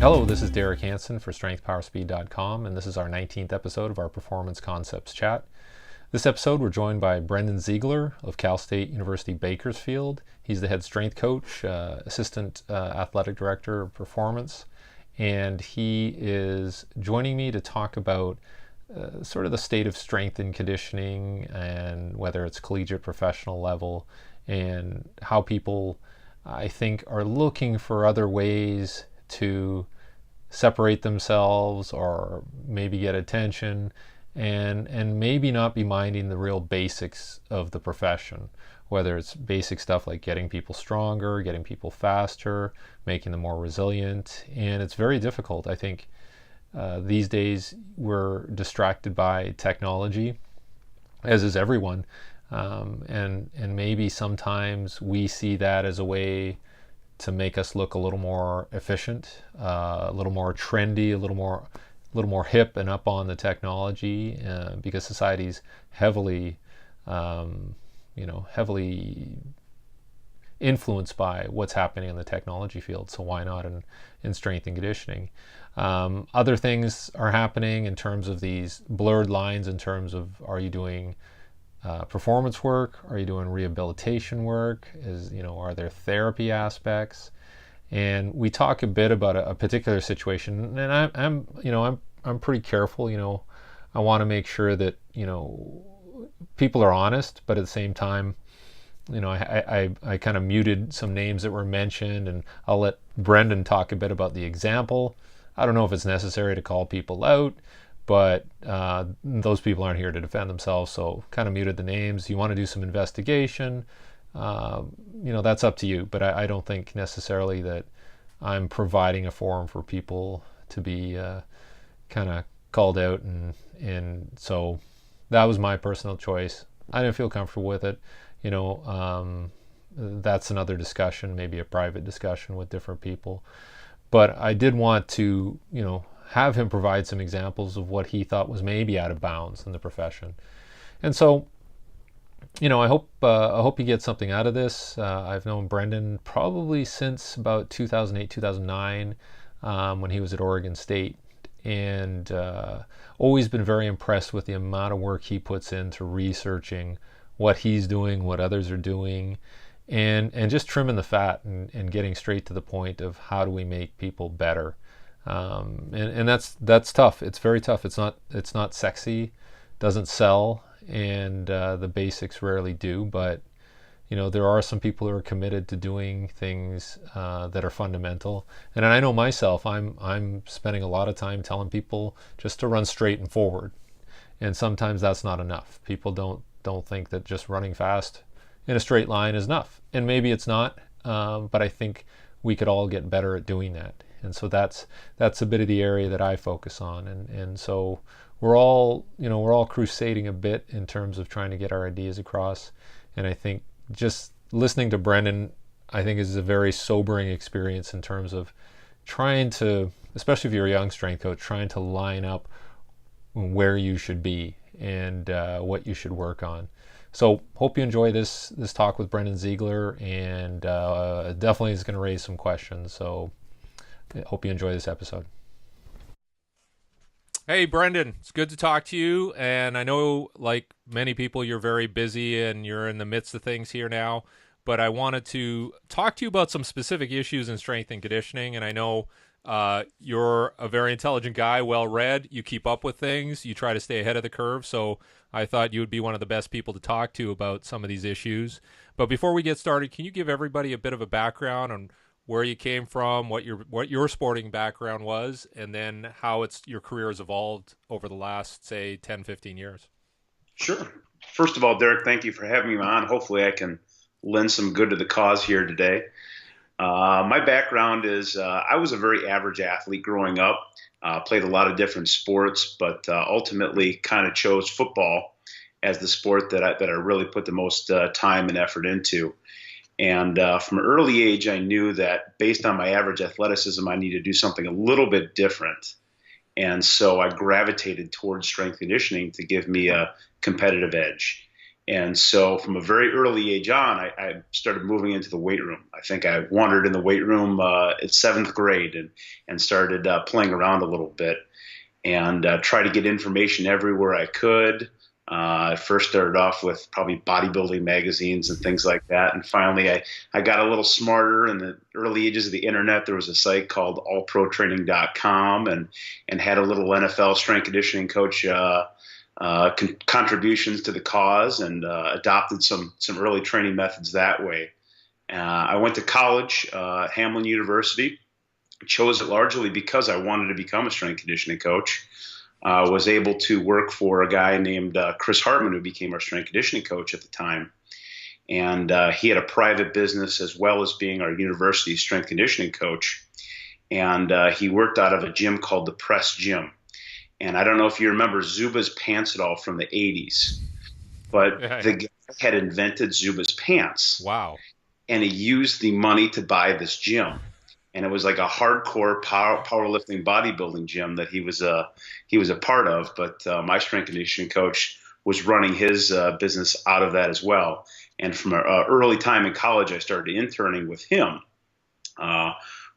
Hello, this is Derek Hansen for StrengthPowerSpeed.com, and this is our 19th episode of our Performance Concepts Chat. This episode, we're joined by Brendon Ziegler of Cal State University Bakersfield. He's the head strength coach, assistant athletic director of performance, and he is joining me to talk about sort of the state of strength and conditioning, and whether it's collegiate, professional level, and how people, I think, are looking for other ways to separate themselves or maybe get attention and maybe not be minding the real basics of the profession, whether it's basic stuff like getting people stronger, getting people faster, making them more resilient. And it's very difficult. I think these days we're distracted by technology, as is everyone, and maybe sometimes we see that as a way to make us look a little more efficient, a little more trendy, a little more hip and up on the technology, because society's heavily influenced by what's happening in the technology field. So why not in strength and conditioning? Other things are happening in terms of these blurred lines, in terms of, are you doing performance work? Are you doing rehabilitation work? Are there therapy aspects? And we talk a bit about a particular situation, and I'm pretty careful. I want to make sure that people are honest, but at the same time, I kind of muted some names that were mentioned, and I'll let Brendon talk a bit about the example. I don't know if it's necessary to call people out, but those people aren't here to defend themselves, so kind of muted the names. You want to do some investigation, that's up to you, but I don't think necessarily that I'm providing a forum for people to be kind of called out, and so that was my personal choice. I didn't feel comfortable with it. That's another discussion, maybe a private discussion with different people, but I did want to have him provide some examples of what he thought was maybe out of bounds in the profession. And so, I hope you get something out of this. I've known Brendon probably since about 2008, 2009, when he was at Oregon State, and always been very impressed with the amount of work he puts into researching what he's doing, what others are doing, and just trimming the fat and getting straight to the point of how do we make people better. And that's tough. It's very tough. It's not sexy, doesn't sell, and the basics rarely do. But there are some people who are committed to doing things that are fundamental. And I know myself, I'm spending a lot of time telling people just to run straight and forward, and sometimes that's not enough. People don't think that just running fast in a straight line is enough, and maybe it's not. But I think we could all get better at doing that. And so that's a bit of the area that I focus on, and so we're all crusading a bit in terms of trying to get our ideas across. And I think just listening to Brendon, I think, is a very sobering experience in terms of trying to, especially if you're a young strength coach, trying to line up where you should be and what you should work on. So hope you enjoy this talk with Brendon Ziegler, and definitely is going to raise some questions. So hope you enjoy this episode. Hey, Brendon, it's good to talk to you. And I know, like many people, you're very busy and you're in the midst of things here now. But I wanted to talk to you about some specific issues in strength and conditioning. And I know you're a very intelligent guy, well-read. You keep up with things. You try to stay ahead of the curve. So I thought you would be one of the best people to talk to about some of these issues. But before we get started, can you give everybody a bit of a background on where you came from, what your sporting background was, and then how your career has evolved over the last, say, 10, 15 years? Sure. First of all, Derek, thank you for having me on. Hopefully I can lend some good to the cause here today. My background is I was a very average athlete growing up, played a lot of different sports, but ultimately kind of chose football as the sport that I really put the most time and effort into. And from an early age, I knew that based on my average athleticism, I needed to do something a little bit different. And so I gravitated towards strength conditioning to give me a competitive edge. And so from a very early age on, I started moving into the weight room. I think I wandered in the weight room at seventh grade and started playing around a little bit and tried to get information everywhere I could. I first started off with probably bodybuilding magazines and things like that. And finally, I got a little smarter in the early ages of the internet. There was a site called allprotraining.com and had a little NFL strength conditioning coach contributions to the cause and adopted some early training methods that way. I went to college, Hamline University, chose it largely because I wanted to become a strength conditioning coach. Was able to work for a guy named Chris Hartman, who became our strength conditioning coach at the time. And he had a private business as well as being our university strength conditioning coach. And he worked out of a gym called the Press Gym. And I don't know if you remember Zuba's pants at all from the 80s, but the guy had invented Zuba's pants. Wow. And he used the money to buy this gym. And it was like a hardcore powerlifting bodybuilding gym that he was a part of. But my strength conditioning coach was running his business out of that as well. And from an early time in college, I started interning with him.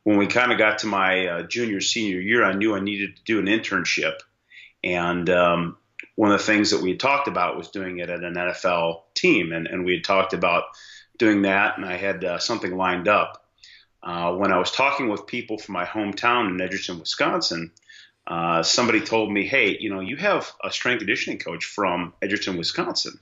When we kind of got to my senior year, I knew I needed to do an internship. And one of the things that we had talked about was doing it at an NFL team. And we had talked about doing that, and I had something lined up. When I was talking with people from my hometown in Edgerton, Wisconsin, somebody told me, hey, you have a strength conditioning coach from Edgerton, Wisconsin.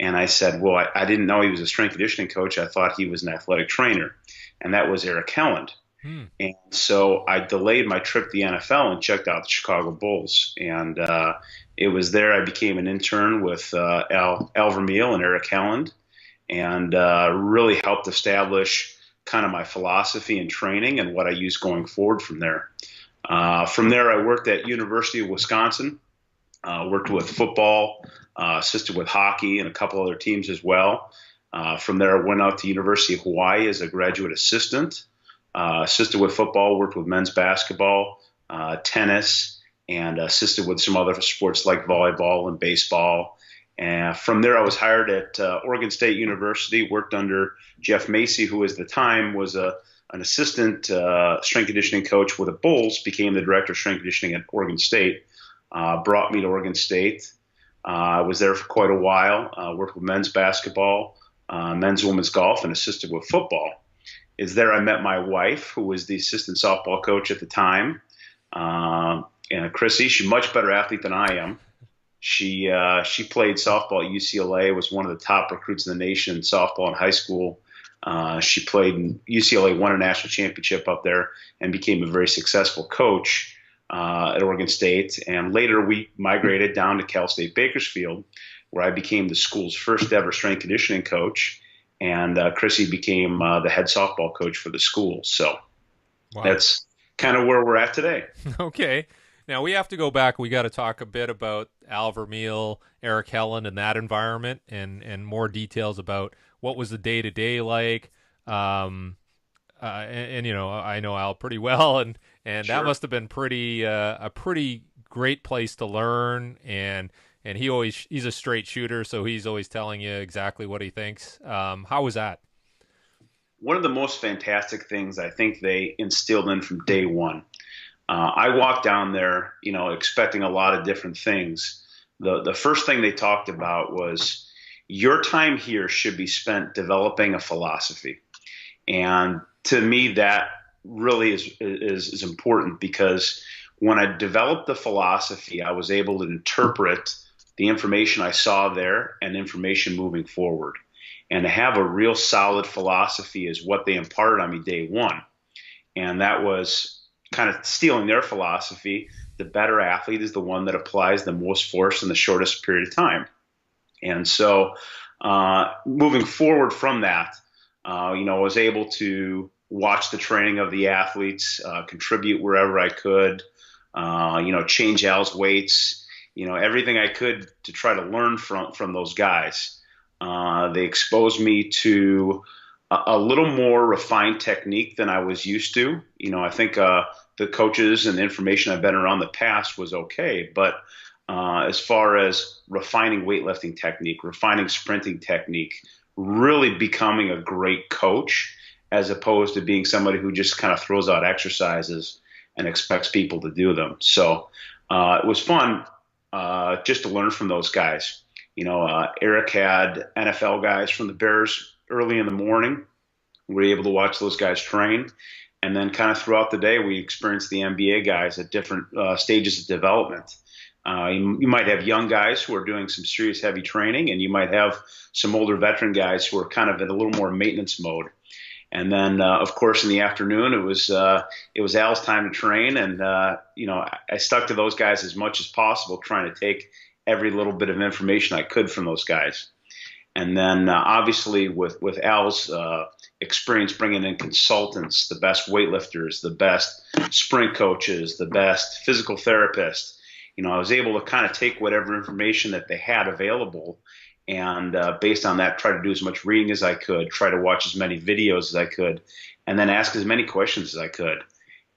And I said, well, I didn't know he was a strength conditioning coach. I thought he was an athletic trainer. And that was Eric Helland. And so I delayed my trip to the NFL and checked out the Chicago Bulls. And it was there I became an intern with Al Vermeil and Eric Helland, and really helped establish kind of my philosophy and training and what I use going forward from there. From there, I worked at University of Wisconsin, worked with football, assisted with hockey and a couple other teams as well. From there, I went out to University of Hawaii as a graduate assistant, assisted with football, worked with men's basketball, tennis, and assisted with some other sports like volleyball and baseball. And from there, I was hired at Oregon State University, worked under Jeff Macy, who at the time was an assistant strength conditioning coach with the Bulls, became the director of strength conditioning at Oregon State, brought me to Oregon State. I was there for quite a while, worked with men's basketball, men's and women's golf, and assisted with football. It's there I met my wife, who was the assistant softball coach at the time. And Chrissy, she's a much better athlete than I am. She played softball at UCLA, was one of the top recruits in the nation in softball in high school. She played in UCLA, won a national championship up there, and became a very successful coach at Oregon State. And later we migrated down to Cal State Bakersfield, where I became the school's first ever strength conditioning coach. And Chrissy became the head softball coach for the school. So That's kind of where we're at today. Okay. Now we have to go back. We got to talk a bit about Al Vermeil, Eric Helland, and that environment, and more details about what was the day-to-day like. And I know Al pretty well, and Sure. That must have been a pretty great place to learn. And he's a straight shooter, so he's always telling you exactly what he thinks. How was that? One of the most fantastic things I think they instilled in from day one. I walked down there, expecting a lot of different things. The first thing they talked about was your time here should be spent developing a philosophy. And to me, that really is important, because when I developed the philosophy, I was able to interpret the information I saw there and information moving forward. And to have a real solid philosophy is what they imparted on me day one. And that was kind of stealing their philosophy. The better athlete is the one that applies the most force in the shortest period of time. And so moving forward from that, I was able to watch the training of the athletes, contribute wherever I could, change Al's weights, everything I could to try to learn from those guys. They exposed me to a little more refined technique than I was used to. I think the coaches and the information I've been around the past was okay, but as far as refining weightlifting technique, refining sprinting technique, really becoming a great coach as opposed to being somebody who just kind of throws out exercises and expects people to do them. So it was fun just to learn from those guys. Eric had NFL guys from the Bears early in the morning. We were able to watch those guys train. And then kind of throughout the day, we experienced the NBA guys at different stages of development. You might have young guys who are doing some serious heavy training, and you might have some older veteran guys who are kind of in a little more maintenance mode. And then, of course, in the afternoon, it was Al's time to train, and I stuck to those guys as much as possible, trying to take every little bit of information I could from those guys. And then, obviously, with Al's experience bringing in consultants, the best weightlifters, the best sprint coaches, the best physical therapists, I was able to kind of take whatever information that they had available and based on that, try to do as much reading as I could, try to watch as many videos as I could, and then ask as many questions as I could.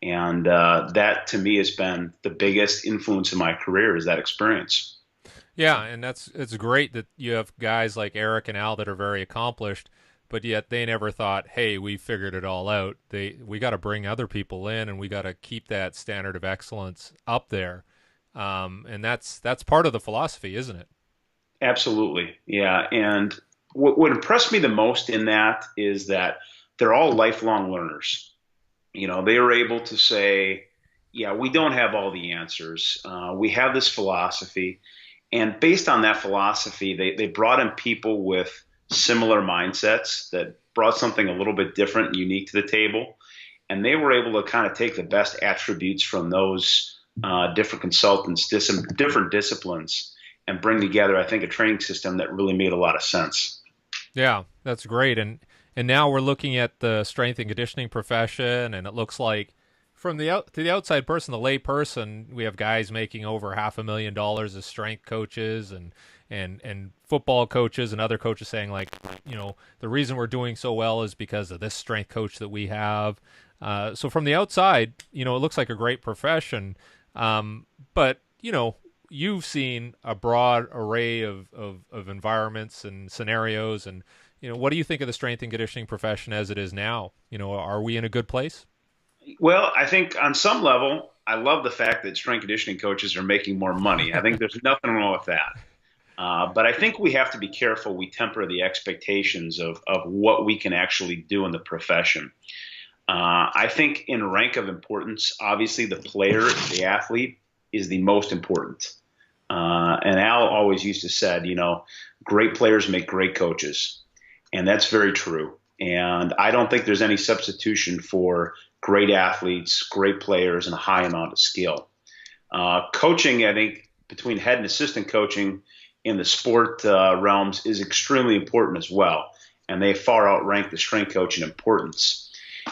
And that, to me, has been the biggest influence in my career, is that experience. Yeah, and it's great that you have guys like Eric and Al that are very accomplished, but yet they never thought, "Hey, we figured it all out." We got to bring other people in, and we got to keep that standard of excellence up there. And that's part of the philosophy, isn't it? Absolutely. Yeah. And what impressed me the most in that is that they're all lifelong learners. They are able to say, yeah, we don't have all the answers. We have this philosophy. And based on that philosophy, they brought in people with similar mindsets that brought something a little bit different and unique to the table. And they were able to kind of take the best attributes from those different consultants, different disciplines, and bring together, I think, a training system that really made a lot of sense. Yeah, that's great. And now we're looking at the strength and conditioning profession, and it looks like from to the outside person, the lay person, we have guys making over $500,000 as strength coaches and football coaches and other coaches saying like, the reason we're doing so well is because of this strength coach that we have. So from the outside, it looks like a great profession. But you've seen a broad array of environments and scenarios, and what do you think of the strength and conditioning profession as it is now? Are we in a good place? Well, I think on some level, I love the fact that strength conditioning coaches are making more money. I think there's nothing wrong with that. But I think we have to be careful we temper the expectations of what we can actually do in the profession. I think in rank of importance, obviously the player, the athlete, is the most important. And Al always used to said, great players make great coaches. And that's very true. And I don't think there's any substitution for great athletes, great players, and a high amount of skill. Coaching, I think, between head and assistant coaching in the sport realms is extremely important as well. And they far outrank the strength coach in importance.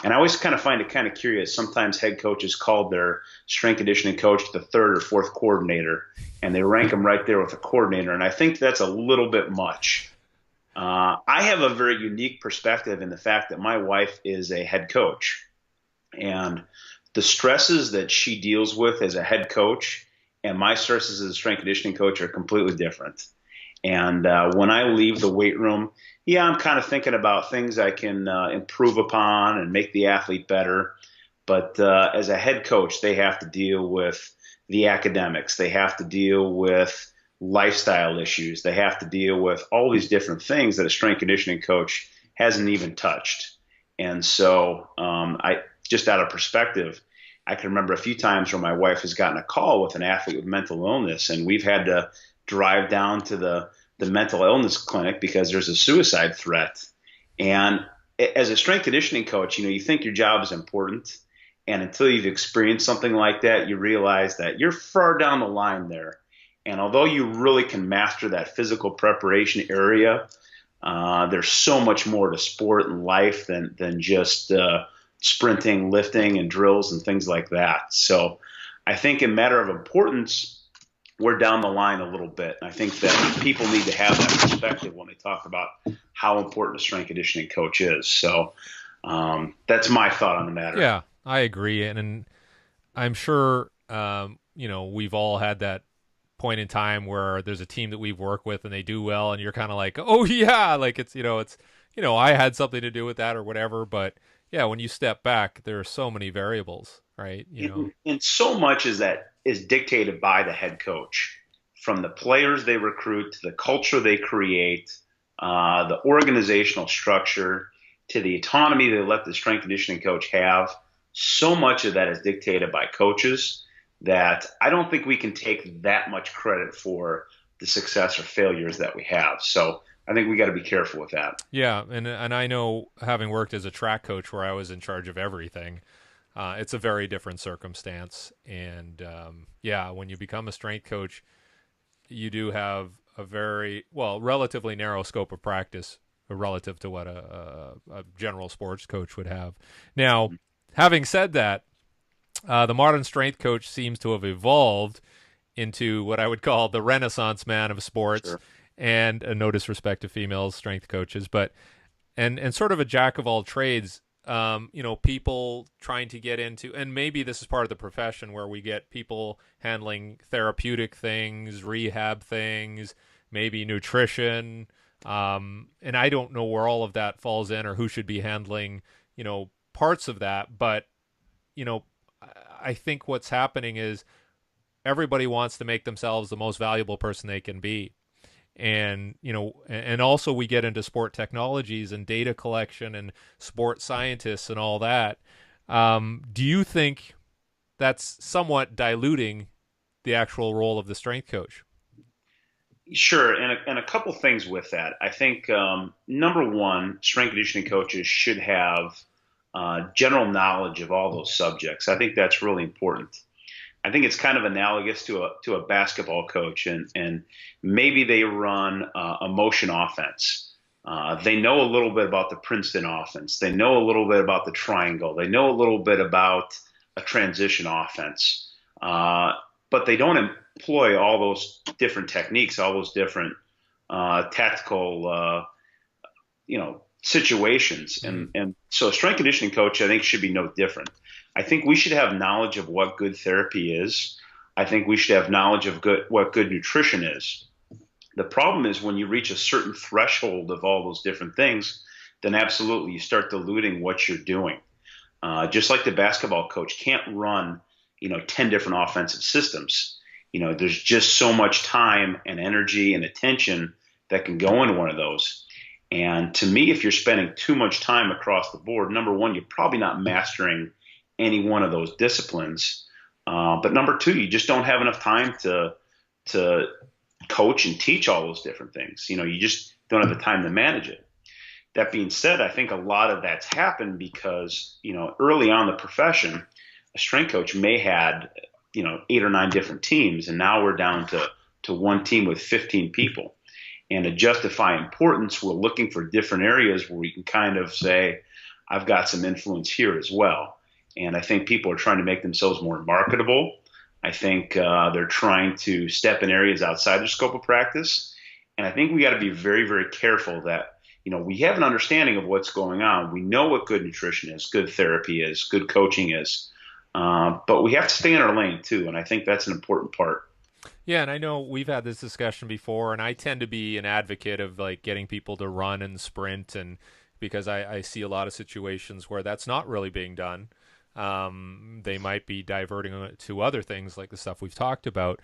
And I always kind of find it kind of curious. Sometimes head coaches called their strength conditioning coach the third or fourth coordinator, and they rank them right there with the coordinator. And I think that's a little bit much. I have a very unique perspective in the fact that my wife is a head coach. And the stresses that she deals with as a head coach and my stresses as a strength conditioning coach are completely different. And when I leave the weight room, yeah, I'm kind of thinking about things I can improve upon and make the athlete better. But as a head coach, they have to deal with the academics. They have to deal with lifestyle issues. They have to deal with all these different things that a strength conditioning coach hasn't even touched. And so I just out of perspective, I can remember a few times where my wife has gotten a call with an athlete with mental illness, and we've had to drive down to the mental illness clinic because there's a suicide threat. And as a strength conditioning coach, you think your job is important. And until you've experienced something like that, you realize that you're far down the line there. And although you really can master that physical preparation area, there's so much more to sport and life than just sprinting, lifting, and drills and things like that. So I think in matter of importance, we're down the line a little bit. And I think that people need to have that perspective when they talk about how important a strength conditioning coach is. So that's my thought on the matter. Yeah, I agree. And I'm sure, we've all had that point in time where there's a team that we've worked with and they do well, and you're kind of like, oh yeah, like I had something to do with that or whatever. But yeah, when you step back, there are so many variables, right? And so much is that is dictated by the head coach, from the players they recruit to the culture they create, the organizational structure, to the autonomy they let the strength conditioning coach have. So much of that is dictated by coaches that I don't think we can take that much credit for the success or failures that we have. So I think we got to be careful with that. Yeah, and I know, having worked as a track coach where I was in charge of everything, it's a very different circumstance. And yeah, when you become a strength coach, you do have a very, well, relatively narrow scope of practice relative to what a general sports coach would have. Now, having said that, the modern strength coach seems to have evolved into what I would call the Renaissance man of sports. Sure. And no disrespect to female strength coaches, but and sort of a jack of all trades. People trying to get into, and maybe this is part of the profession where we get people handling therapeutic things, rehab things, maybe nutrition. And I don't know where all of that falls in or who should be handling, parts of that. But, I think what's happening is everybody wants to make themselves the most valuable person they can be. And and also we get into sport technologies and data collection and sport scientists and all that. Do you think that's somewhat diluting the actual role of the strength coach? Sure, and a couple things with that. I think number one, strength conditioning coaches should have general knowledge of all those subjects. I think that's really important. I think it's kind of analogous to a basketball coach, and maybe they run a motion offense. They know a little bit about the Princeton offense. They know a little bit about the triangle. They know a little bit about a transition offense, but they don't employ all those different techniques, all those different tactical, situations. And so a strength conditioning coach, I think, should be no different. I think we should have knowledge of what good therapy is. I think we should have knowledge of what good nutrition is. The problem is when you reach a certain threshold of all those different things, then absolutely you start diluting what you're doing. Just like the basketball coach can't run, 10 different offensive systems. There's just so much time and energy and attention that can go into one of those. And to me, if you're spending too much time across the board, number one, you're probably not mastering any one of those disciplines. But number two, you just don't have enough time to coach and teach all those different things. You just don't have the time to manage it. That being said, I think a lot of that's happened because, early on in the profession, a strength coach may had, 8 or 9 different teams, and now we're down to one team with 15 people. And to justify importance, we're looking for different areas where we can kind of say, I've got some influence here as well. And I think people are trying to make themselves more marketable. I think they're trying to step in areas outside their scope of practice. And I think we got to be very, very careful that, we have an understanding of what's going on. We know what good nutrition is, good therapy is, good coaching is. But we have to stay in our lane too. And I think that's an important part. Yeah, and I know we've had this discussion before, and I tend to be an advocate of like getting people to run and sprint, and because I see a lot of situations where that's not really being done. They might be diverting it to other things like the stuff we've talked about.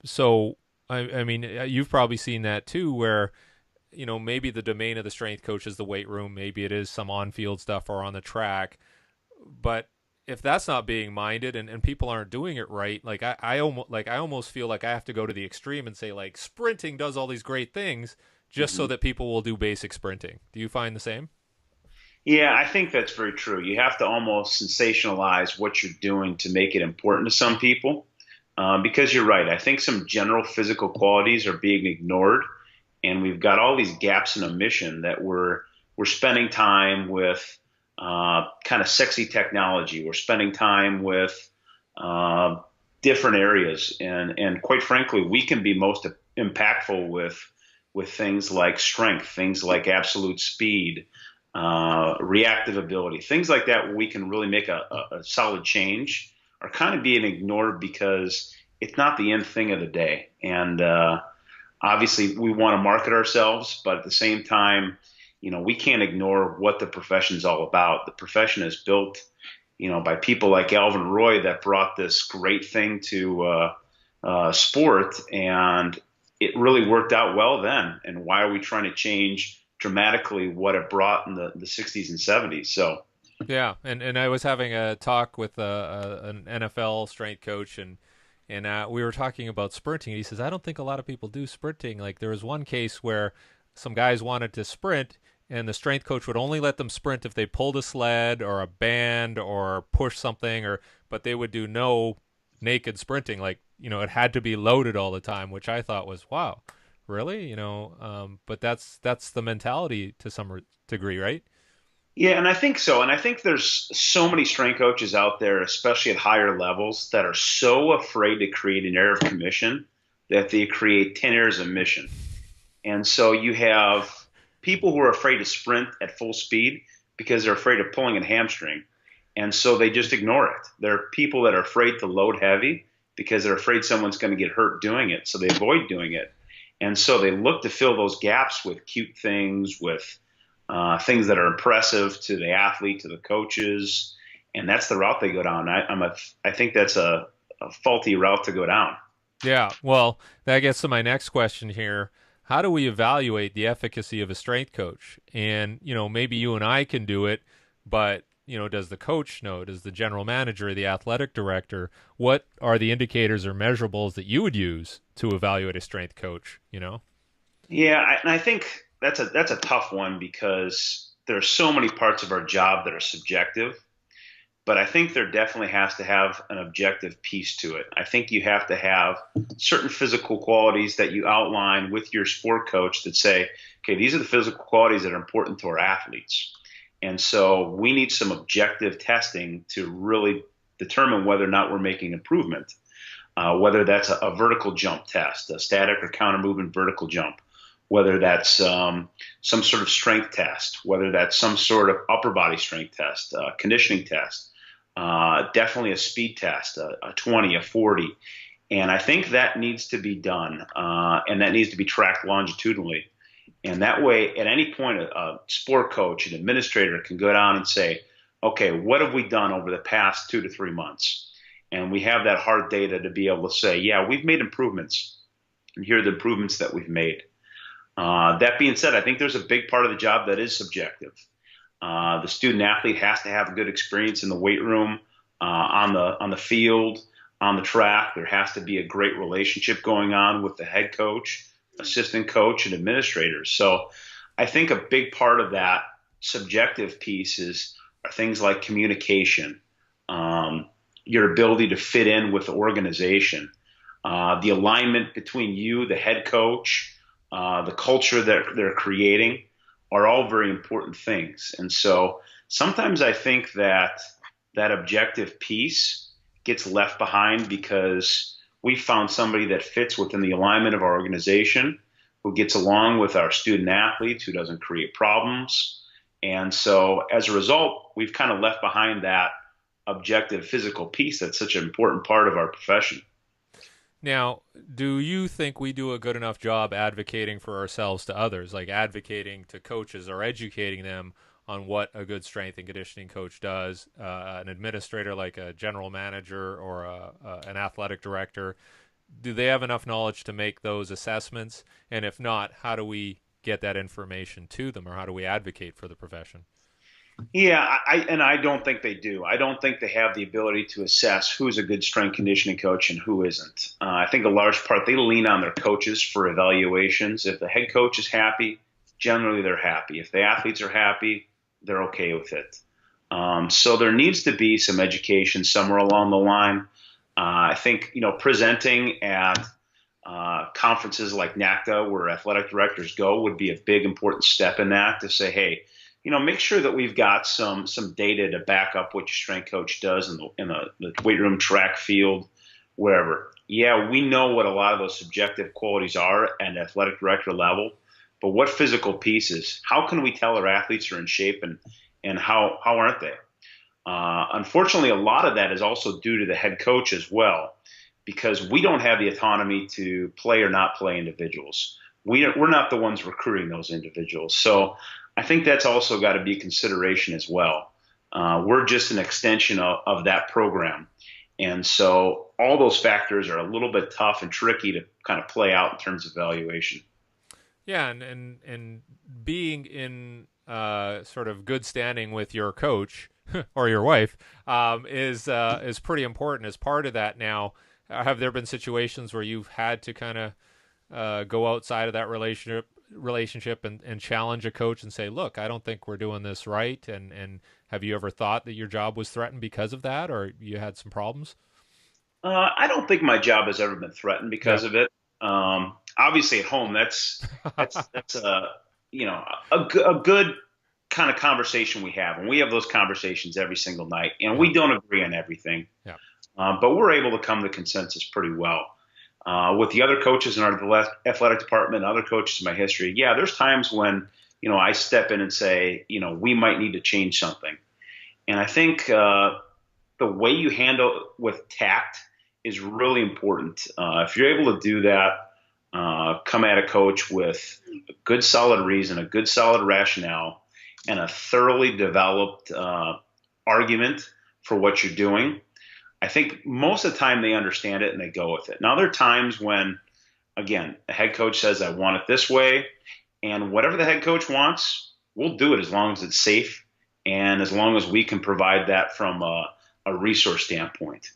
So, I mean, you've probably seen that too, where, maybe the domain of the strength coach is the weight room. Maybe it is some on-field stuff or on the track. But if that's not being minded and people aren't doing it right, like I almost feel like I have to go to the extreme and say like sprinting does all these great things just so that people will do basic sprinting. Do you find the same? Yeah, I think that's very true. You have to almost sensationalize what you're doing to make it important to some people, because you're right. I think some general physical qualities are being ignored, and we've got all these gaps in a mission that we're spending time with kind of sexy technology. We're spending time with different areas, and quite frankly, we can be most impactful with things like strength, things like absolute speed, reactive ability, things like that, where we can really make a solid change, are kind of being ignored because it's not the end thing of the day. And obviously, we want to market ourselves, but at the same time, we can't ignore what the profession is all about. The profession is built, by people like Alvin Roy that brought this great thing to sport, and it really worked out well then. And why are we trying to change dramatically what it brought in the 60s and 70s? So, Yeah, and I was having a talk with an NFL strength coach, and we were talking about sprinting. He says, I don't think a lot of people do sprinting. Like there was one case where some guys wanted to sprint, and the strength coach would only let them sprint if they pulled a sled or a band or push something, but they would do no naked sprinting. Like it had to be loaded all the time, which I thought was wow, really, but that's the mentality to some degree, right? yeah, and I think so. And I think there's so many strength coaches out there, especially at higher levels, that are so afraid to create an error of commission that they create 10 errors of mission. And so you have people who are afraid to sprint at full speed because they're afraid of pulling a hamstring. And so they just ignore it. There are people that are afraid to load heavy because they're afraid someone's going to get hurt doing it. So they avoid doing it. And so they look to fill those gaps with cute things, with things that are impressive to the athlete, to the coaches. And that's the route they go down. I think that's a faulty route to go down. Yeah, well, that gets to my next question here. How do we evaluate the efficacy of a strength coach? And, maybe you and I can do it, but, does the coach know? Does the general manager, the athletic director? What are the indicators or measurables that you would use to evaluate a strength coach? Yeah, and I think that's a tough one because there are so many parts of our job that are subjective. But I think there definitely has to have an objective piece to it. I think you have to have certain physical qualities that you outline with your sport coach that say, okay, these are the physical qualities that are important to our athletes. And so we need some objective testing to really determine whether or not we're making improvement, whether that's a vertical jump test, a static or counter movement vertical jump, whether that's some sort of strength test, whether that's some sort of upper body strength test, conditioning test. Definitely a speed test, a 20, a 40. And I think that needs to be done, and that needs to be tracked longitudinally. And that way, at any point, a sport coach, an administrator can go down and say, okay, what have we done over the past 2 to 3 months? And we have that hard data to be able to say, yeah, we've made improvements, and here are the improvements that we've made. That being said, I think there's a big part of the job that is subjective. The student athlete has to have a good experience in the weight room, on the field, on the track. There has to be a great relationship going on with the head coach, assistant coach, and administrators. So I think a big part of that subjective piece are things like communication, your ability to fit in with the organization, the alignment between you, the head coach, the culture that they're creating are all very important things. And so sometimes I think that objective piece gets left behind because we found somebody that fits within the alignment of our organization, who gets along with our student athletes, who doesn't create problems. And so as a result, we've kind of left behind that objective physical piece that's such an important part of our profession. Now, do you think we do a good enough job advocating for ourselves to others, like advocating to coaches or educating them on what a good strength and conditioning coach does? An administrator like a general manager or an athletic director, do they have enough knowledge to make those assessments? And if not, how do we get that information to them, or how do we advocate for the profession? Yeah, I don't think they do. I don't think they have the ability to assess who's a good strength conditioning coach and who isn't. I think a large part they lean on their coaches for evaluations. If the head coach is happy, generally they're happy. If the athletes are happy, they're okay with it. So there needs to be some education somewhere along the line. I think presenting at conferences like NACDA, where athletic directors go, would be a big important step in that, to say, hey, make sure that we've got some data to back up what your strength coach does in the weight room, track, field, wherever. Yeah, we know what a lot of those subjective qualities are at athletic director level, but what physical pieces? How can we tell our athletes are in shape, and how aren't they? Unfortunately, a lot of that is also due to the head coach as well. because we don't have the autonomy to play or not play individuals. We're not the ones recruiting those individuals. So I think that's also got to be a consideration as well. We're just an extension of that program. And so all those factors are a little bit tough and tricky to kind of play out in terms of evaluation. Yeah, and being in sort of good standing with your coach or your wife is pretty important as part of that. Now, have there been situations where you've had to kind of go outside of that relationship and challenge a coach and say, look, I don't think we're doing this right? And have you ever thought that your job was threatened because of that, or you had some problems? I don't think my job has ever been threatened Yeah. because of it. Obviously, at home, that's a good kind of conversation we have, and we have those conversations every single night, and Yeah. we don't agree on everything, Yeah. but we're able to come to consensus pretty well. With the other coaches in our athletic department, other coaches in my history, yeah, there's times when I step in and say, we might need to change something, and I think the way you handle it with tact is really important. If you're able to do that, come at a coach with a good solid reason, a good solid rationale, and a thoroughly developed argument for what you're doing, I think most of the time they understand it and they go with it. Now, there are times when, again, the head coach says, I want it this way, and whatever the head coach wants, we'll do it as long as it's safe and as long as we can provide that from a resource standpoint.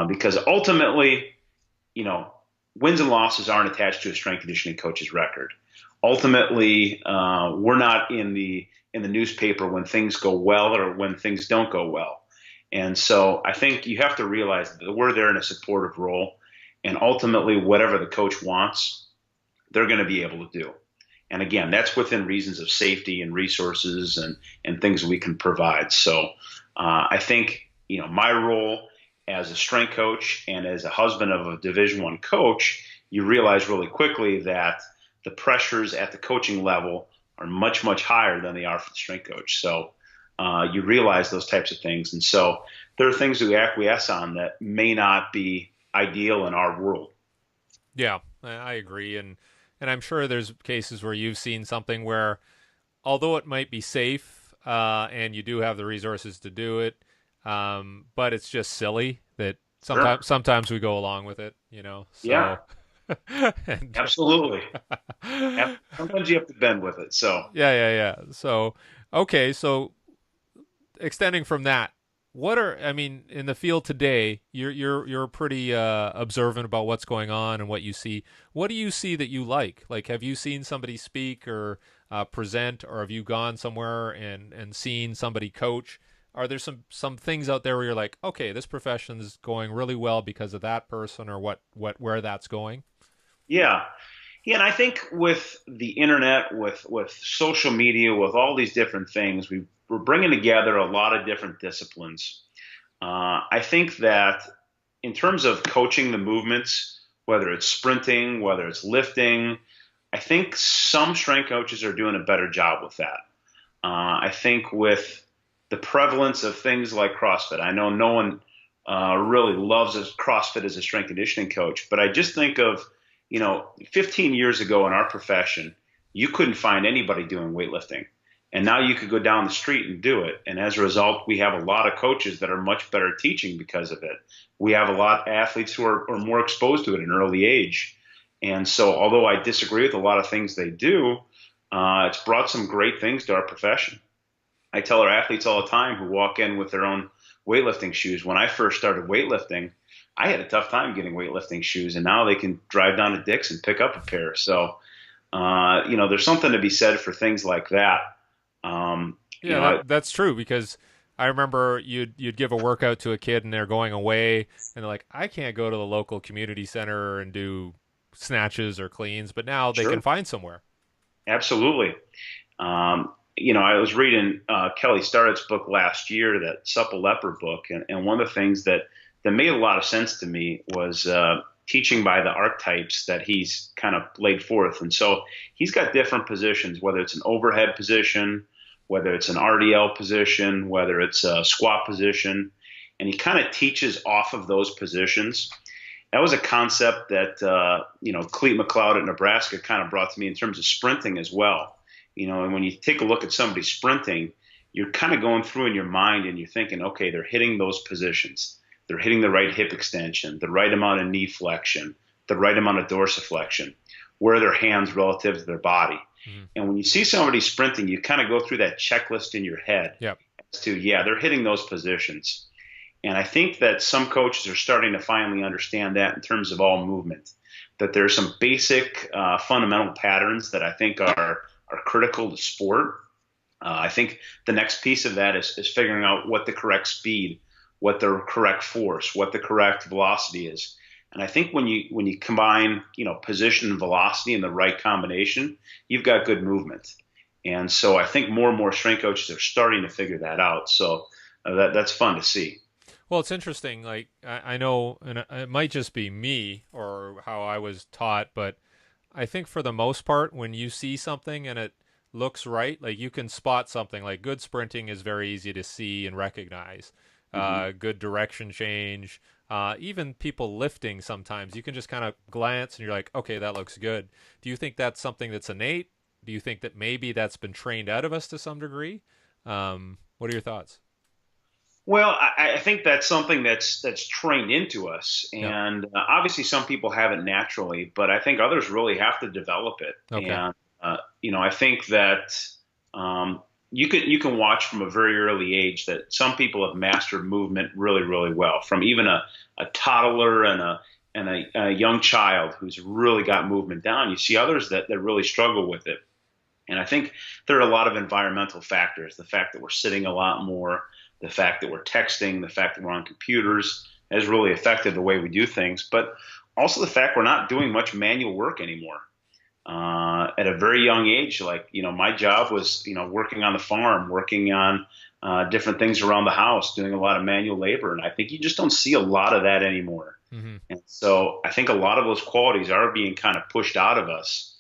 Because ultimately, wins and losses aren't attached to a strength conditioning coach's record. Ultimately, we're not in the newspaper when things go well or when things don't go well. And so I think you have to realize that we're there in a supportive role, and ultimately, whatever the coach wants, they're going to be able to do. And again, that's within reasons of safety and resources and things we can provide. So I think my role as a strength coach and as a husband of a Division I coach, you realize really quickly that the pressures at the coaching level are much, much higher than they are for the strength coach. So you realize those types of things. And so there are things that we acquiesce on that may not be ideal in our world. Yeah, I agree, and I'm sure there's cases where you've seen something where, although it might be safe, and you do have the resources to do it, but it's just silly that Sure. sometimes we go along with it, Yeah, So, and, absolutely. Sometimes you have to bend with it. So yeah. So, okay, so extending from that, I mean, in the field today, you're pretty observant about what's going on and what you see. What do you see that you like? Like, have you seen somebody speak or present, or have you gone somewhere and seen somebody coach? Are there some things out there where you're like, okay, this profession is going really well because of that person, or where that's going? yeah. Yeah, and I think with the internet, with social media, with all these different things, we're bringing together a lot of different disciplines. I think that in terms of coaching the movements, whether it's sprinting, whether it's lifting, I think some strength coaches are doing a better job with that. I think with the prevalence of things like CrossFit, I know no one really loves CrossFit as a strength conditioning coach, but I just think of 15 years ago in our profession, you couldn't find anybody doing weightlifting. And now you could go down the street and do it. And as a result, we have a lot of coaches that are much better teaching because of it. We have a lot of athletes who are more exposed to it at an early age. And so, although I disagree with a lot of things they do, it's brought some great things to our profession. I tell our athletes all the time who walk in with their own weightlifting shoes. When I first started weightlifting, I had a tough time getting weightlifting shoes, and now they can drive down to Dick's and pick up a pair. So, there's something to be said for things like that. Yeah, that's true, because I remember you'd give a workout to a kid and they're going away and they're like, I can't go to the local community center and do snatches or cleans, but now they can Sure, find somewhere. absolutely. I was reading Kelly Starrett's book last year, that Supple Leopard book, and one of the things that made a lot of sense to me was teaching by the archetypes that he's kind of laid forth. And so he's got different positions, whether it's an overhead position, whether it's an RDL position, whether it's a squat position, and he kind of teaches off of those positions. That was a concept that Clete McLeod at Nebraska kind of brought to me in terms of sprinting as well. And when you take a look at somebody sprinting, you're kind of going through in your mind and you're thinking, okay, they're hitting those positions. They're hitting the right hip extension, the right amount of knee flexion, the right amount of dorsiflexion. Where are their hands relative to their body? Mm-hmm. And when you see somebody sprinting, you kind of go through that checklist in your head Yep. as to, yeah, they're hitting those positions. And I think that some coaches are starting to finally understand that in terms of all movement, that there's some basic fundamental patterns that I think are critical to sport. I think the next piece of that is figuring out what the correct speed, what the correct force, what the correct velocity is. And I think when you combine, position and velocity in the right combination, you've got good movement. And so I think more and more strength coaches are starting to figure that out. So that's fun to see. Well, it's interesting. Like I know, and it might just be me or how I was taught, but I think for the most part, when you see something and it looks right, like you can spot something. Like good sprinting is very easy to see and recognize. Good direction change. Even people lifting sometimes, you can just kind of glance and you're like, okay, that looks good. Do you think that's something that's innate? Do you think that maybe that's been trained out of us to some degree? What are your thoughts? Well, I think that's something that's trained into us, Yeah. and obviously some people have it naturally, but I think others really have to develop it. Okay. And I think that you can watch from a very early age that some people have mastered movement really, really well, from even a toddler and a young child who's really got movement down. You see others that really struggle with it. And I think there are a lot of environmental factors. The fact that we're sitting a lot more, the fact that we're texting, the fact that we're on computers has really affected the way we do things. But also the fact we're not doing much manual work anymore. At a very young age, like, my job was, working on the farm, working on different things around the house, doing a lot of manual labor. And I think you just don't see a lot of that anymore. Mm-hmm. And so I think a lot of those qualities are being kind of pushed out of us.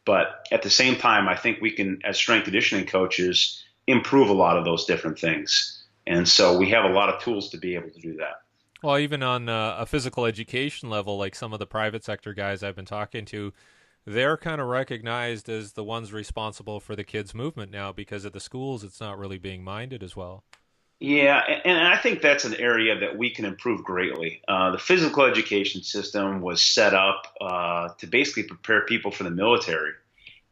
But at the same time, I think we can, as strength conditioning coaches, improve a lot of those different things. And so we have a lot of tools to be able to do that. Well, even on a physical education level, like some of the private sector guys I've been talking to, they're kind of recognized as the ones responsible for the kids' movement now because at the schools it's not really being minded as well. Yeah, and I think that's an area that we can improve greatly. The physical education system was set up to basically prepare people for the military,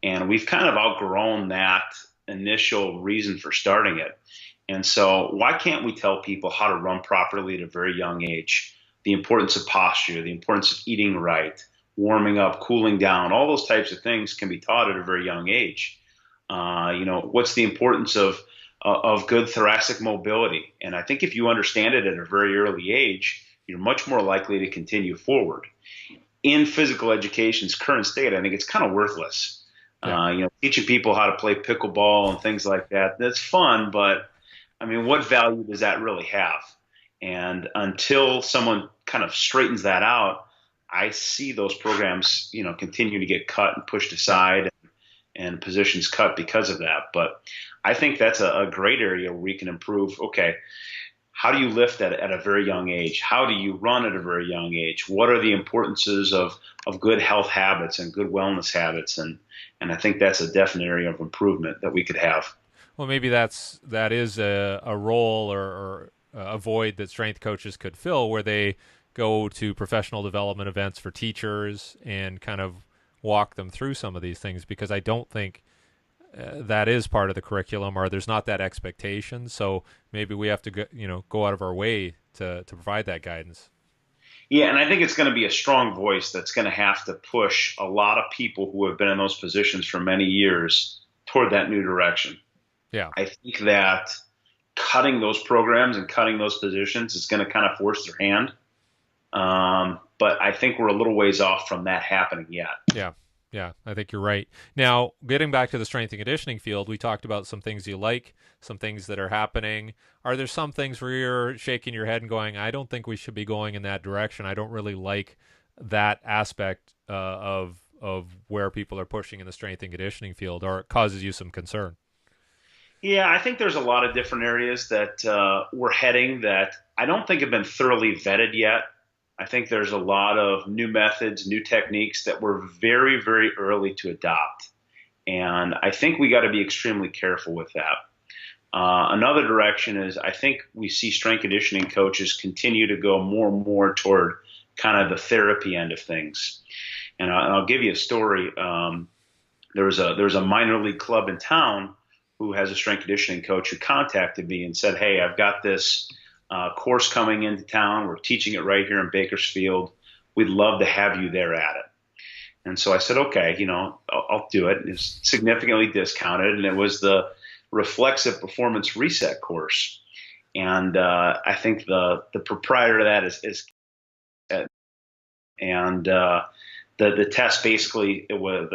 and we've kind of outgrown that initial reason for starting it. And so why can't we tell people how to run properly at a very young age? The importance of posture, the importance of eating right, warming up, cooling down, all those types of things can be taught at a very young age. What's the importance of good thoracic mobility? And I think if you understand it at a very early age, you're much more likely to continue forward. In physical education's current state, I think it's kind of worthless. Yeah. Teaching people how to play pickleball and things like that, that's fun, but I mean, what value does that really have? And until someone kind of straightens that out, I see those programs, continue to get cut and pushed aside and positions cut because of that. But I think that's a great area where we can improve. Okay, how do you lift at a very young age? How do you run at a very young age? What are the importances of good health habits and good wellness habits? And I think that's a definite area of improvement that we could have. Well, maybe that is a role or a void that strength coaches could fill, where they go to professional development events for teachers and kind of walk them through some of these things, because I don't think that is part of the curriculum, or there's not that expectation. So maybe we have to go out of our way to provide that guidance. Yeah, and I think it's going to be a strong voice that's going to have to push a lot of people who have been in those positions for many years toward that new direction. Yeah. I think that cutting those programs and cutting those positions is going to kind of force their hand. But I think we're a little ways off from that happening yet. Yeah, I think you're right. Now, getting back to the strength and conditioning field, we talked about some things you like, some things that are happening. Are there some things where you're shaking your head and going, I don't think we should be going in that direction. I don't really like that aspect of where people are pushing in the strength and conditioning field, or it causes you some concern? Yeah, I think there's a lot of different areas that we're heading that I don't think have been thoroughly vetted yet. I think there's a lot of new methods, new techniques that we're very, very early to adopt. And I think we got to be extremely careful with that. Another direction is I think we see strength conditioning coaches continue to go more and more toward kind of the therapy end of things. And I'll give you a story. There was a minor league club in town who has a strength conditioning coach who contacted me and said, "Hey, I've got this course coming into town. We're teaching it right here in Bakersfield. We'd love to have you there at it." And so I said, "Okay, I'll do it." It's significantly discounted, and it was the reflexive performance reset course. And I think the proprietor of that is and the test basically, it was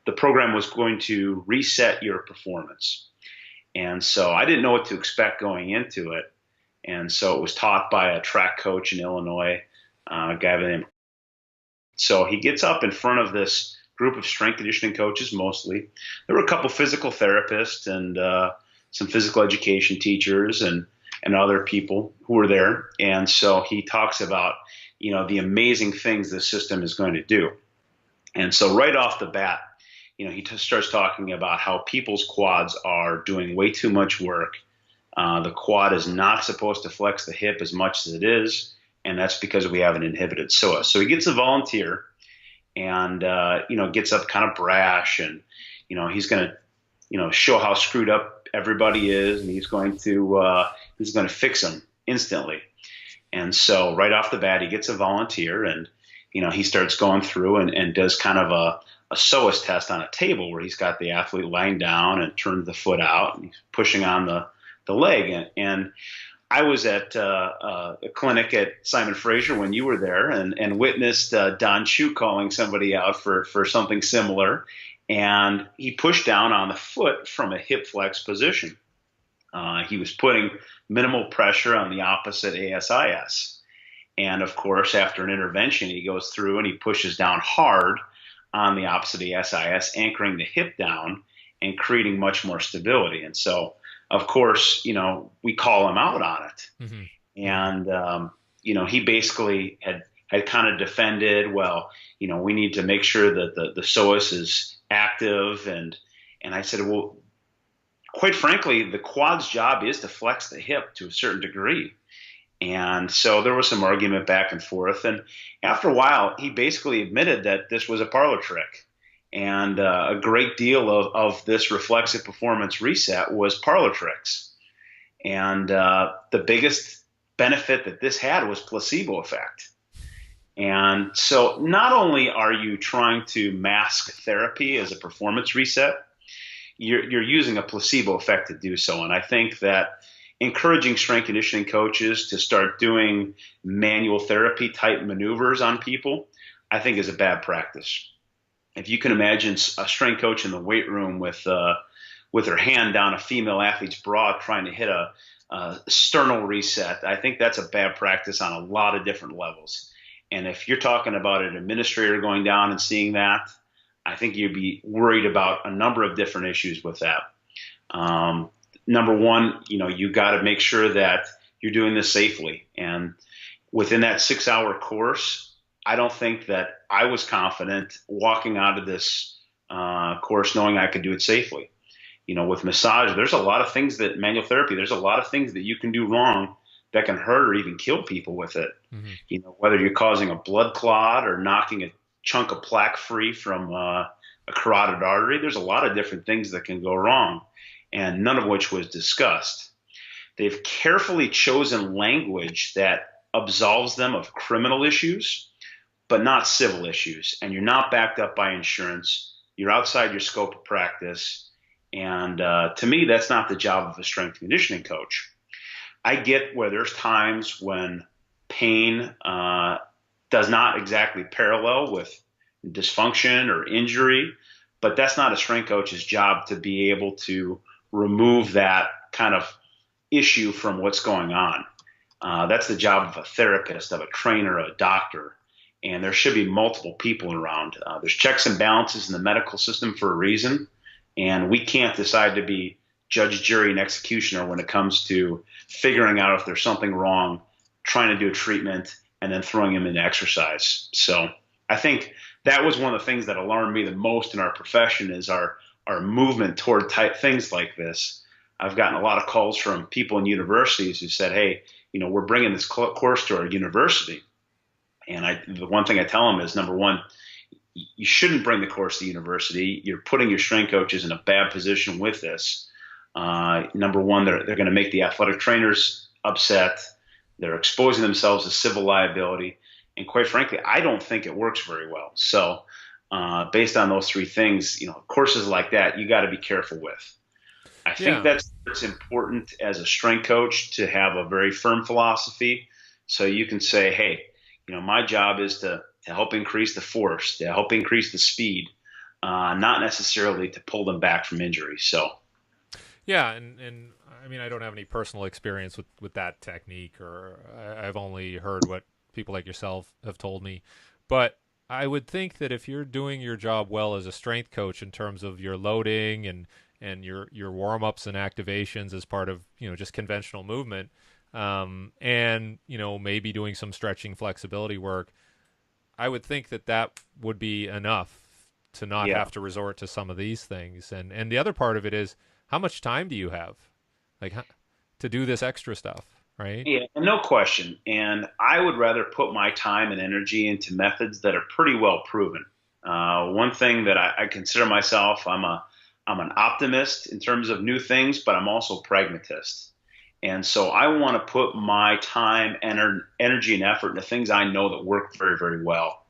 the program was going to reset your performance. And so I didn't know what to expect going into it. And so it was taught by a track coach in Illinois, a guy by the name. So he gets up in front of this group of strength conditioning coaches mostly. There were a couple physical therapists and some physical education teachers and other people who were there. And so he talks about, the amazing things this system is going to do. And so right off the bat, he just starts talking about how people's quads are doing way too much work. The quad is not supposed to flex the hip as much as it is, and that's because we have an inhibited psoas. So he gets a volunteer and, gets up kind of brash and, he's going to, show how screwed up everybody is, and he's going to fix them instantly. And so right off the bat, he gets a volunteer and, he starts going through and does kind of a psoas test on a table where he's got the athlete lying down and turned the foot out and he's pushing on the leg. And I was at a clinic at Simon Fraser when you were there and witnessed Don Chu calling somebody out for something similar. And he pushed down on the foot from a hip flex position. He was putting minimal pressure on the opposite ASIS. And of course, after an intervention, he goes through and he pushes down hard on the opposite ASIS, anchoring the hip down and creating much more stability. And so, of course, we call him out on it. Mm-hmm. And, he basically had kind of defended, well, we need to make sure that the psoas is active. And I said, well, quite frankly, the quad's job is to flex the hip to a certain degree. And so there was some argument back and forth. And after a while, he basically admitted that this was a parlor trick. And a great deal of this reflexive performance reset was parlor tricks. And the biggest benefit that this had was placebo effect. And so not only are you trying to mask therapy as a performance reset, you're using a placebo effect to do so. And I think that encouraging strength conditioning coaches to start doing manual therapy type maneuvers on people, I think is a bad practice. If you can imagine a strength coach in the weight room with her hand down a female athlete's bra trying to hit a sternal reset, I think that's a bad practice on a lot of different levels. And if you're talking about an administrator going down and seeing that, I think you'd be worried about a number of different issues with that. Number one, you got to make sure that you're doing this safely. And within that 6-hour course, I don't think that I was confident walking out of this course knowing I could do it safely. With massage, there's a lot of things that manual therapy, there's a lot of things that you can do wrong that can hurt or even kill people with it. Mm-hmm. Whether you're causing a blood clot or knocking a chunk of plaque free from a carotid artery, there's a lot of different things that can go wrong, and none of which was discussed. They've carefully chosen language that absolves them of criminal issues, but not civil issues. And you're not backed up by insurance. You're outside your scope of practice. And to me, that's not the job of a strength conditioning coach. I get where there's times when pain does not exactly parallel with dysfunction or injury, but that's not a strength coach's job to be able to remove that kind of issue from what's going on. That's the job of a therapist, of a trainer, a doctor, and there should be multiple people around. There's checks and balances in the medical system for a reason, and we can't decide to be judge, jury, and executioner when it comes to figuring out if there's something wrong, trying to do a treatment, and then throwing them into exercise. So I think that was one of the things that alarmed me the most in our profession is our movement toward type things like this. I've gotten a lot of calls from people in universities who said, "Hey, we're bringing this course to our university." And the one thing I tell them is, number one, you shouldn't bring the course to the university. You're putting your strength coaches in a bad position with this. Number one, they're going to make the athletic trainers upset. They're exposing themselves to civil liability. And quite frankly, I don't think it works very well. So based on those three things, courses like that, you got to be careful with. I think it's important as a strength coach to have a very firm philosophy. So you can say, hey, my job is to help increase the force, to help increase the speed, not necessarily to pull them back from injury. So, yeah, and I mean, I don't have any personal experience with that technique, or I've only heard what people like yourself have told me. But I would think that if you're doing your job well as a strength coach in terms of your loading and your warm-ups and activations as part of just conventional movement, and maybe doing some stretching flexibility work, I would think that would be enough to not have to resort to some of these things. And the other part of it is, how much time do you have, like, to do this extra stuff, right? Yeah, no question. And I would rather put my time and energy into methods that are pretty well proven. One thing that I consider myself, I'm an optimist in terms of new things, but I'm also a pragmatist. And so I want to put my time, energy, and effort into things I know that work very, very well.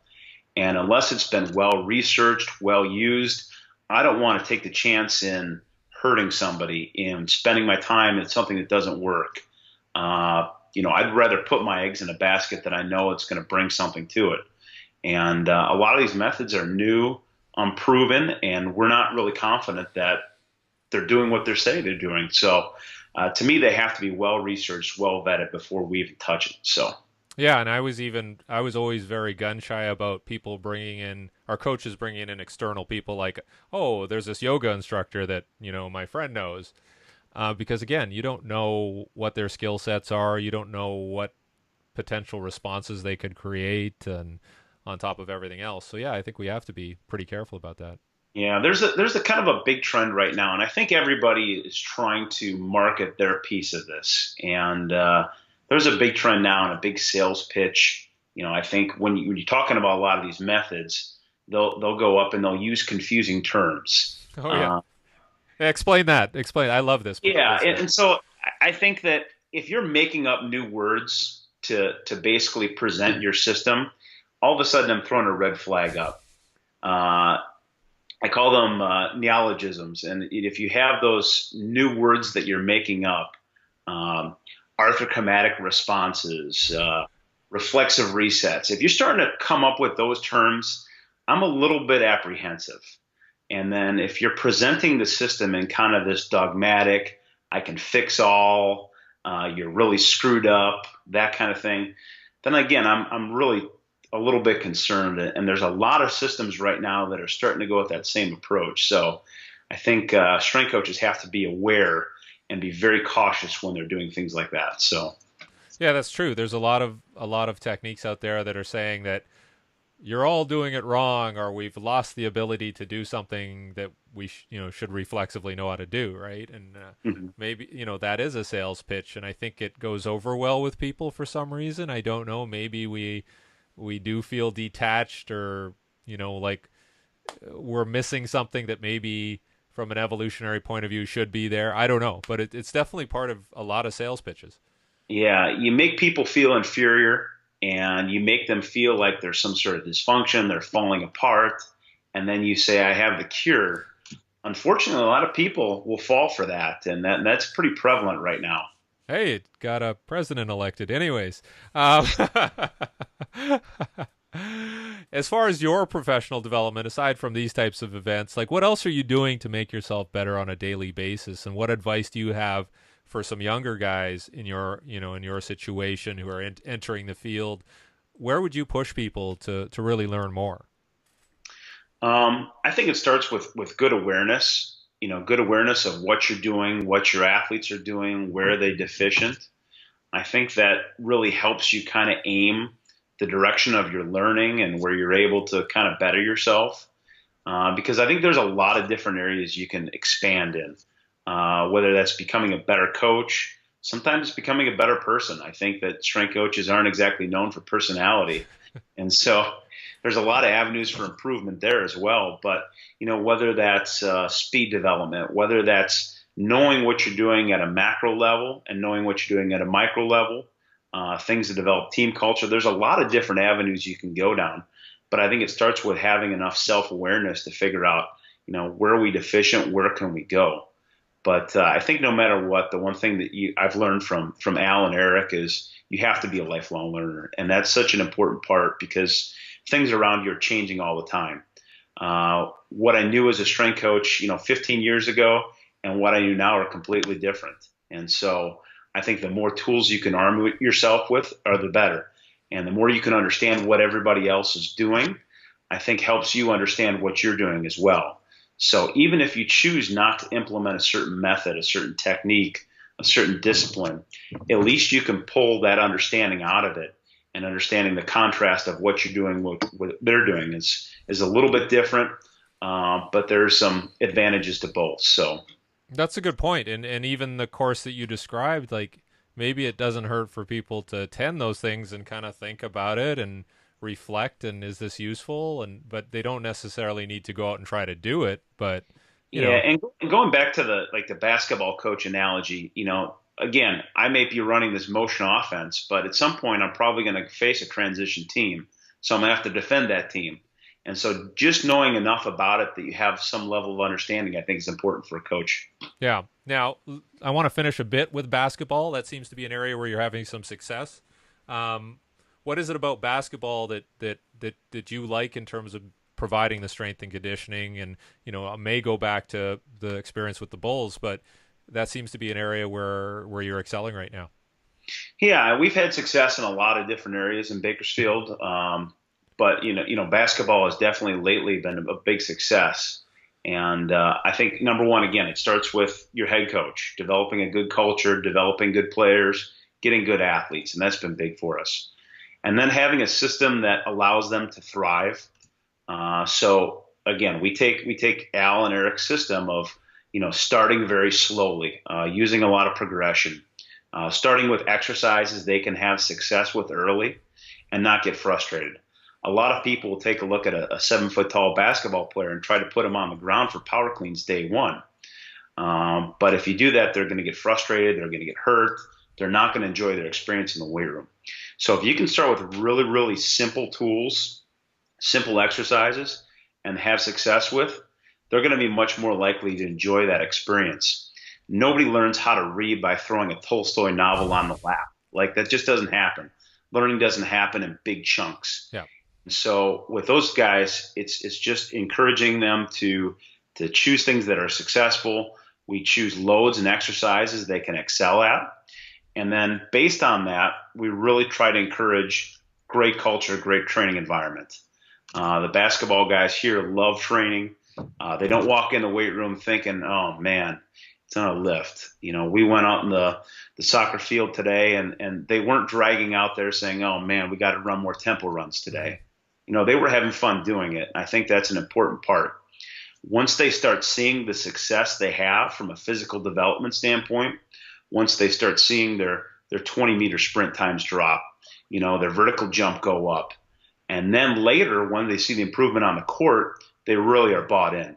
And unless it's been well researched, well used, I don't want to take the chance in hurting somebody and spending my time in something that doesn't work. I'd rather put my eggs in a basket that I know it's going to bring something to it. And a lot of these methods are new, unproven, and we're not really confident that they're doing what they're saying they're doing. So to me, they have to be well researched, well vetted before we even touch it. So. Yeah, and I was always very gun shy about people our coaches bringing in external people, like, oh, there's this yoga instructor that my friend knows, because again, you don't know what their skill sets are, you don't know what potential responses they could create, and on top of everything else. So yeah, I think we have to be pretty careful about that. Yeah, there's a kind of a big trend right now, and I think everybody is trying to market their piece of this. And there's a big trend now and a big sales pitch. I think when you're talking about a lot of these methods, they'll go up and they'll use confusing terms. Oh yeah, explain that. Explain. I love this. Yeah, and so I think that if you're making up new words to basically present your system, all of a sudden I'm throwing a red flag up. I call them neologisms, and if you have those new words that you're making up, arthrochromatic responses, reflexive resets. If you're starting to come up with those terms, I'm a little bit apprehensive. And then if you're presenting the system in kind of this dogmatic, I can fix all, you're really screwed up, that kind of thing, then again, I'm really a little bit concerned. And there's a lot of systems right now that are starting to go with that same approach. So I think strength coaches have to be aware and be very cautious when they're doing things like that. So, yeah, that's true. There's a lot of techniques out there that are saying that you're all doing it wrong, or we've lost the ability to do something that we should reflexively know how to do, right? And maybe that is a sales pitch, and I think it goes over well with people for some reason. I don't know. Maybe we do feel detached, or like we're missing something that maybe from an evolutionary point of view should be there. I don't know, but it's definitely part of a lot of sales pitches. Yeah, you make people feel inferior, and you make them feel like there's some sort of dysfunction, they're falling apart, and then you say, I have the cure. Unfortunately, a lot of people will fall for that, and that's pretty prevalent right now. Hey, it got a president elected. Anyways, as far as your professional development, aside from these types of events, like, what else are you doing to make yourself better on a daily basis? And what advice do you have for some younger guys in your situation who are entering the field? Where would you push people to really learn more? I think it starts with good awareness. Good awareness of what you're doing, what your athletes are doing, where are they deficient. I think that really helps you kind of aim the direction of your learning and where you're able to kind of better yourself. Because I think there's a lot of different areas you can expand in, whether that's becoming a better coach, sometimes becoming a better person. I think that strength coaches aren't exactly known for personality. And so there's a lot of avenues for improvement there as well. But, whether that's speed development, whether that's knowing what you're doing at a macro level and knowing what you're doing at a micro level, things to develop team culture, there's a lot of different avenues you can go down. But I think it starts with having enough self-awareness to figure out, where are we deficient? Where can we go? But I think no matter what, the one thing that I've learned from Al and Eric is you have to be a lifelong learner. And that's such an important part because things around you are changing all the time. What I knew as a strength coach, 15 years ago and what I knew now are completely different. And so I think the more tools you can arm yourself with are the better. And the more you can understand what everybody else is doing, I think helps you understand what you're doing as well. So even if you choose not to implement a certain method, a certain technique, a certain discipline, at least you can pull that understanding out of it, and understanding the contrast of what you're doing, what they're doing is a little bit different, but there's some advantages to both. So that's a good point. And even the course that you described, like maybe it doesn't hurt for people to attend those things and kind of think about it and reflect, and is this useful? But they don't necessarily need to go out and try to do it. But and going back to the basketball coach analogy, again, I may be running this motion offense, but at some point I'm probably going to face a transition team, so I'm going to have to defend that team. And so just knowing enough about it that you have some level of understanding, I think, is important for a coach. Yeah. Now, I want to finish a bit with basketball. That seems to be an area where you're having some success. What is it about basketball that you like in terms of providing the strength and conditioning? And, I may go back to the experience with the Bulls, but that seems to be an area where you're excelling right now. Yeah, we've had success in a lot of different areas in Bakersfield. But basketball has definitely lately been a big success. And I think, number one, again, it starts with your head coach, developing a good culture, developing good players, getting good athletes. And that's been big for us. And then having a system that allows them to thrive. So again, we take Al and Eric's system of, starting very slowly, using a lot of progression, starting with exercises they can have success with early and not get frustrated. A lot of people will take a look at a 7-foot-tall basketball player and try to put him on the ground for power cleans day one. But if you do that, they're going to get frustrated. They're going to get hurt. They're not going to enjoy their experience in the weight room. So if you can start with really, really simple tools, simple exercises, and have success with, they're going to be much more likely to enjoy that experience. Nobody learns how to read by throwing a Tolstoy novel on the lap. Like, that just doesn't happen. Learning doesn't happen in big chunks. Yeah. So with those guys, it's just encouraging them to choose things that are successful. We choose loads and exercises they can excel at. And then based on that, we really try to encourage great culture, great training environment. The basketball guys here love training. They don't walk in the weight room thinking, oh, man, it's on a lift. We went out in the soccer field today, and they weren't dragging out there saying, oh, man, we got to run more tempo runs today. They were having fun doing it. I think that's an important part. Once they start seeing the success they have from a physical development standpoint, once they start seeing their 20-meter sprint times drop, their vertical jump go up, and then later when they see the improvement on the court, they really are bought in.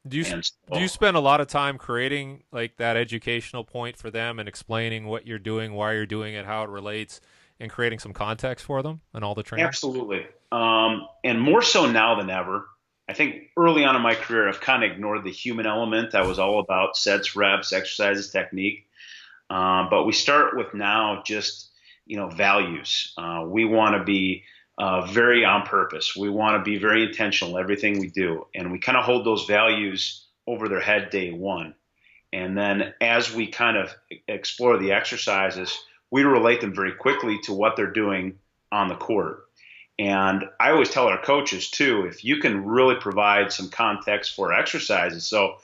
Do you spend a lot of time creating like that educational point for them and explaining what you're doing, why you're doing it, how it relates, and creating some context for them and all the training? Absolutely. And more so now than ever. I think early on in my career, I've kind of ignored the human element. I was all about sets, reps, exercises, technique. But we start with now just, values. We want to be very on purpose. We want to be very intentional in everything we do. And we kind of hold those values over their head day one. And then as we kind of explore the exercises, we relate them very quickly to what they're doing on the court. And I always tell our coaches too, if you can really provide some context for exercises. So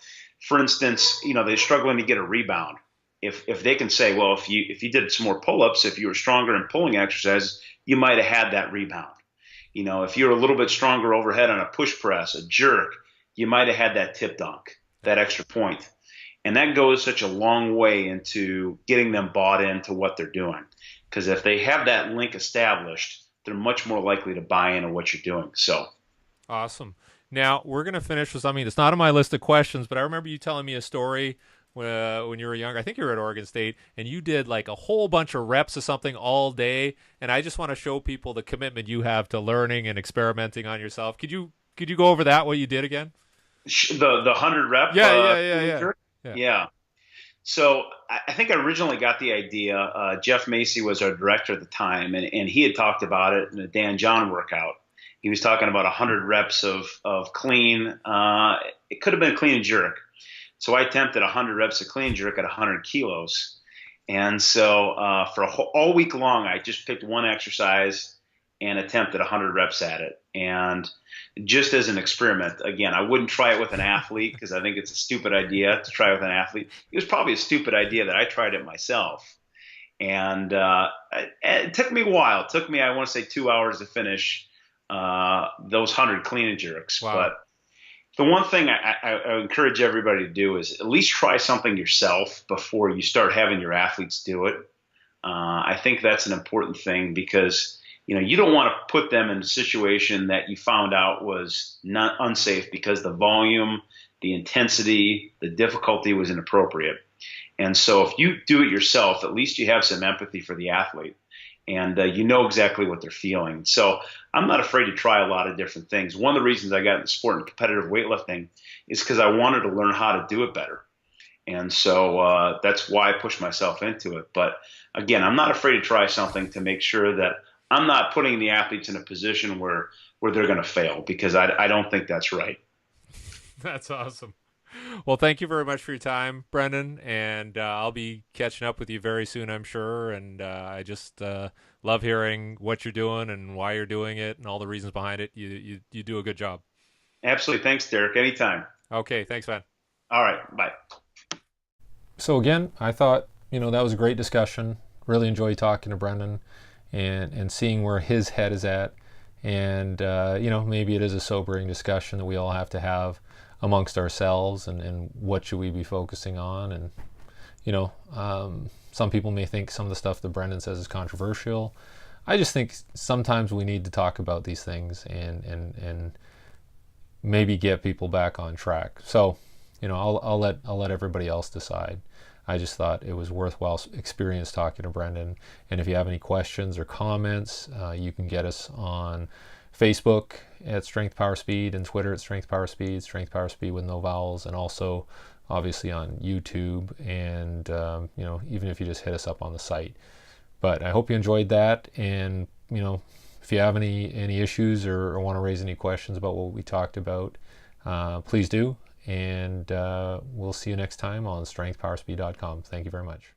for instance, they're struggling to get a rebound. If they can say, well, if you did some more pull-ups, if you were stronger in pulling exercises, you might have had that rebound. If you're a little bit stronger overhead on a push press, a jerk, you might have had that tip dunk, that extra point. And that goes such a long way into getting them bought into what they're doing. Because if they have that link established, they're much more likely to buy into what you're doing. So Awesome. Now, we're going to finish with something that's not on my list of questions, but I remember you telling me a story when you were younger. I think you were at Oregon State, and you did like a whole bunch of reps of something all day. And I just want to show people the commitment you have to learning and experimenting on yourself. Could you go over that, what you did again? the 100 rep. Yeah. Yeah. So I think I originally got the idea. Jeff Macy was our director at the time, and he had talked about it in the Dan John workout. He was talking about 100 reps of clean. It could have been clean and jerk. So I attempted 100 reps of clean jerk at 100 kilos. And so for all week long, I just picked one exercise and attempted 100 reps at it. And just as an experiment, again, I wouldn't try it with an athlete because I think it's a stupid idea to try with an athlete. It was probably a stupid idea that I tried it myself. And it took me a while. It took me, I want to say, 2 hours to finish those 100 clean and jerks. Wow. But the one thing I encourage everybody to do is at least try something yourself before you start having your athletes do it. I think that's an important thing because you don't want to put them in a situation that you found out was not unsafe because the volume, the intensity, the difficulty was inappropriate. And so if you do it yourself, at least you have some empathy for the athlete and you know exactly what they're feeling. So I'm not afraid to try a lot of different things. One of the reasons I got into sport and competitive weightlifting is because I wanted to learn how to do it better. And so that's why I pushed myself into it. But again, I'm not afraid to try something to make sure that I'm not putting the athletes in a position where they're going to fail because I don't think that's right. That's awesome. Well, thank you very much for your time, Brendon, and I'll be catching up with you very soon, I'm sure. And I just love hearing what you're doing and why you're doing it and all the reasons behind it. You do a good job. Absolutely. Thanks, Derek. Anytime. Okay. Thanks, man. All right. Bye. So again, I thought, that was a great discussion. Really enjoyed talking to Brendon and seeing where his head is at. And, maybe it is a sobering discussion that we all have to have amongst ourselves and what should we be focusing on. And, some people may think some of the stuff that Brendon says is controversial. I just think sometimes we need to talk about these things and maybe get people back on track. So, I'll let everybody else decide. I just thought it was worthwhile experience talking to Brendon. And if you have any questions or comments, you can get us on Facebook at Strength Power Speed and Twitter at Strength Power Speed with no vowels, and also obviously on YouTube. And, even if you just hit us up on the site. But I hope you enjoyed that. And, if you have any issues or want to raise any questions about what we talked about, please do. And we'll see you next time on strengthpowerspeed.com. Thank you very much.